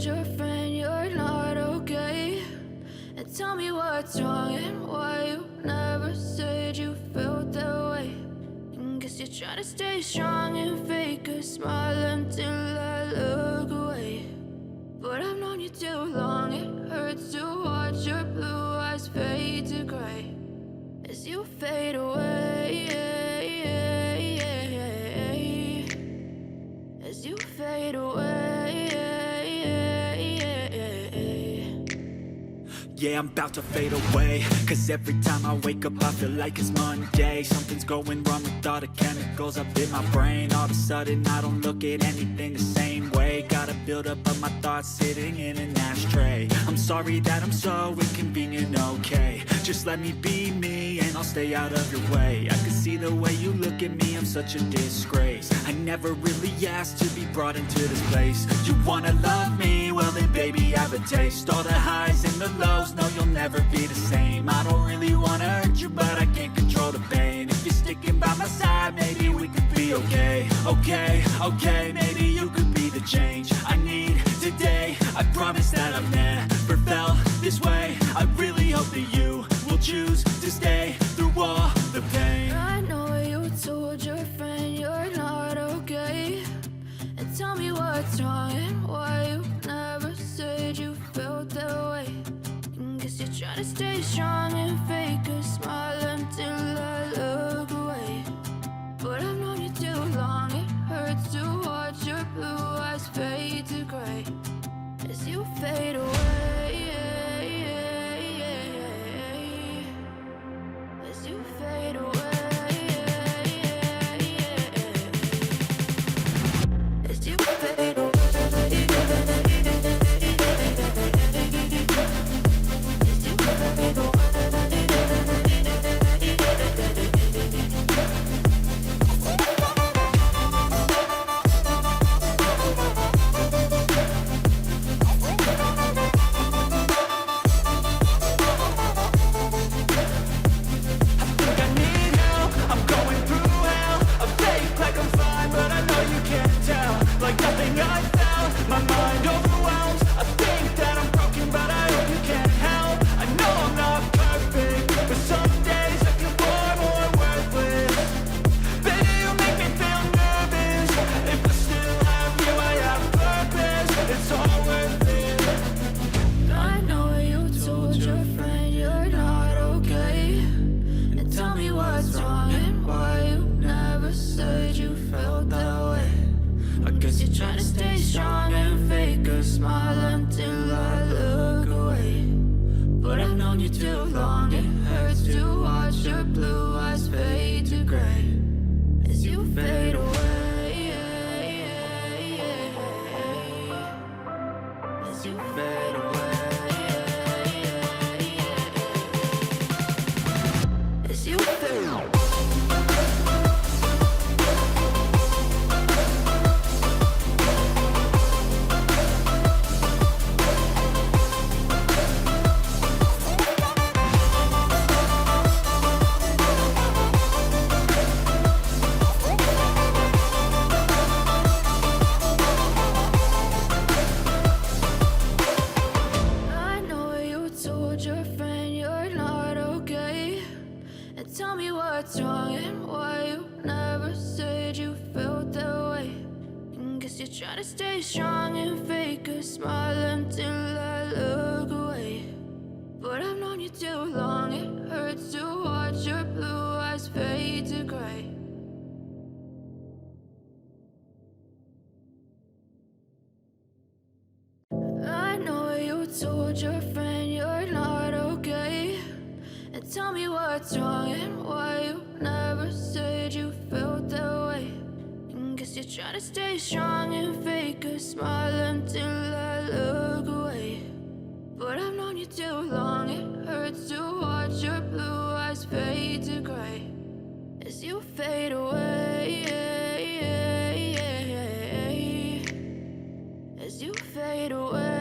told your friend you're not okay? And tell me what's wrong and why you never said you felt that way. And guess you're trying to stay strong and fake a smile until I look away. But I've known you too long, it hurts to watch your blue eyes fade to gray as you fade away, as you fade away. Yeah, I'm about to fade away, cause every time I wake up I feel like it's Monday. Something's going wrong with all the chemicals up in my brain. All of a sudden I don't look at anything the same way. Got a buildup of my thoughts sitting in an ashtray. I'm sorry that I'm so inconvenient, okay? Just let me be me and I'll stay out of your way. I can see the way you look at me, I'm such a disgrace. I never really asked to be brought into this place. You wanna love me? Well then baby, have a taste. All the highs and the lows, no, you'll never be the same. I don't really wanna hurt you, but I can't control the pain. If you're sticking by my side, maybe we could be okay. Okay, maybe you could be the change I need today. I promise that I've never felt this way. I really hope that you will choose to stay through all the pain. I know you told your friend you're not okay. And tell me what's wrong and why you never said you felt that way. Guess you're trying to stay strong and fake a smile until I look away. But I've known you too long, it hurts to watch your blue eyes fade to gray as you fade away, as you fade away, as you fade away. Told your friend you're not okay. And tell me what's wrong and why you never said you felt that way. And guess you're trying to stay strong and fake a smile until I look away. But I've known you too long, it hurts to watch your blue eyes fade to gray as you fade away, as you fade away.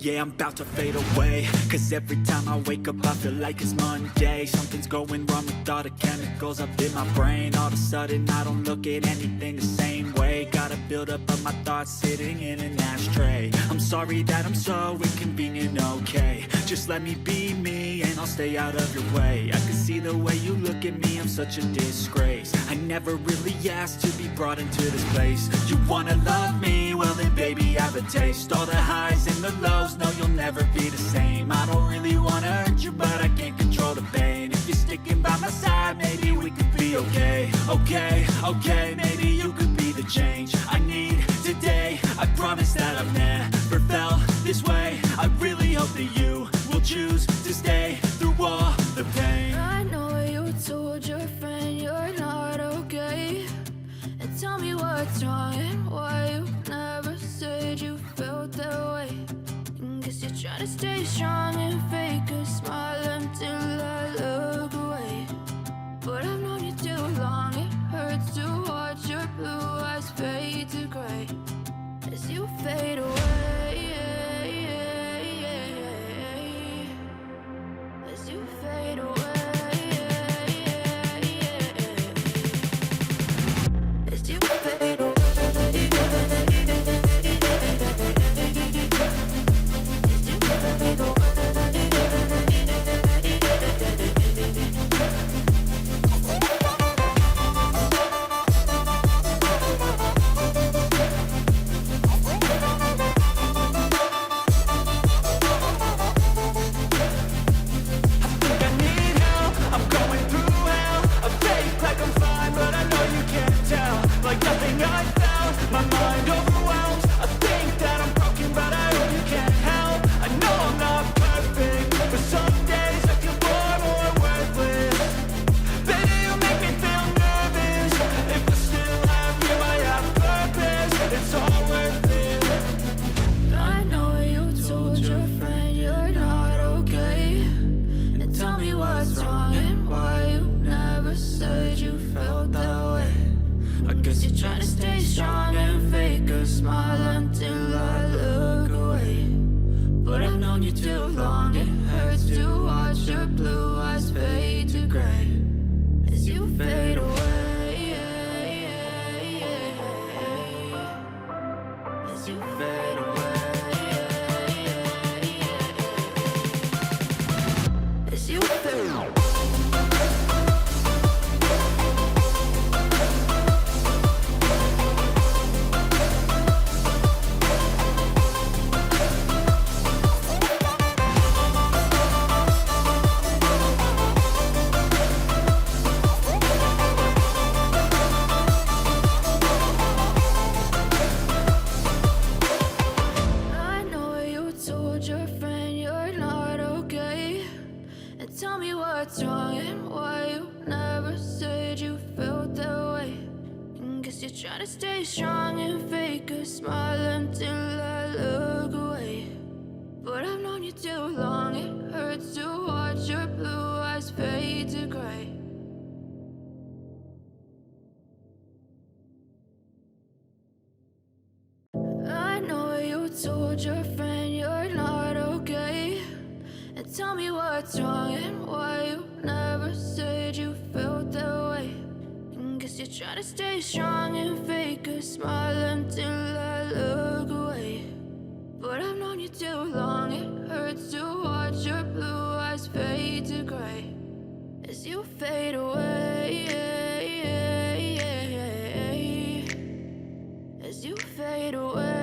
Yeah, I'm about to fade away. Cause every time I wake up I feel like it's Monday. Something's going wrong with all the chemicals up in my brain. All of a sudden I don't look at anything the same way. Gotta build up of my thoughts sitting in an ashtray. I'm sorry that I'm so inconvenient, okay. Just let me be me and I'll stay out of your way. I can see the way you look at me, I'm such a disgrace. I never really asked to be brought into this place. You wanna love me? Well then baby, have a taste. All the highs and the lows, no you'll never be the same. I don't really wanna hurt you, but I can't control the pain. If you're sticking by my side, maybe we could be okay. Okay, maybe you could be the change I need today. I promise that I've never felt this way. I really hope that you will choose to stay through all the pain. I know you told your friend you're not okay, and tell me what's wrong and why you never said you felt that way. Guess you're trying to stay strong and fake a smile until I look away. But I've known you too long, it hurts to watch your blue eyes fade to gray as you fade away. As you fade away. As you fade away. Try to stay strong and fake a smile until I look away. But I've known you too long, it hurts to watch your blue eyes fade to gray. I know you told your friend you're not okay, and tell me what's wrong and why you never said you felt that way. Guess you're trying to stay strong and fake a smile until I look away. But I've known you too long, it hurts to watch your blue eyes fade to gray as you fade away. As you fade away.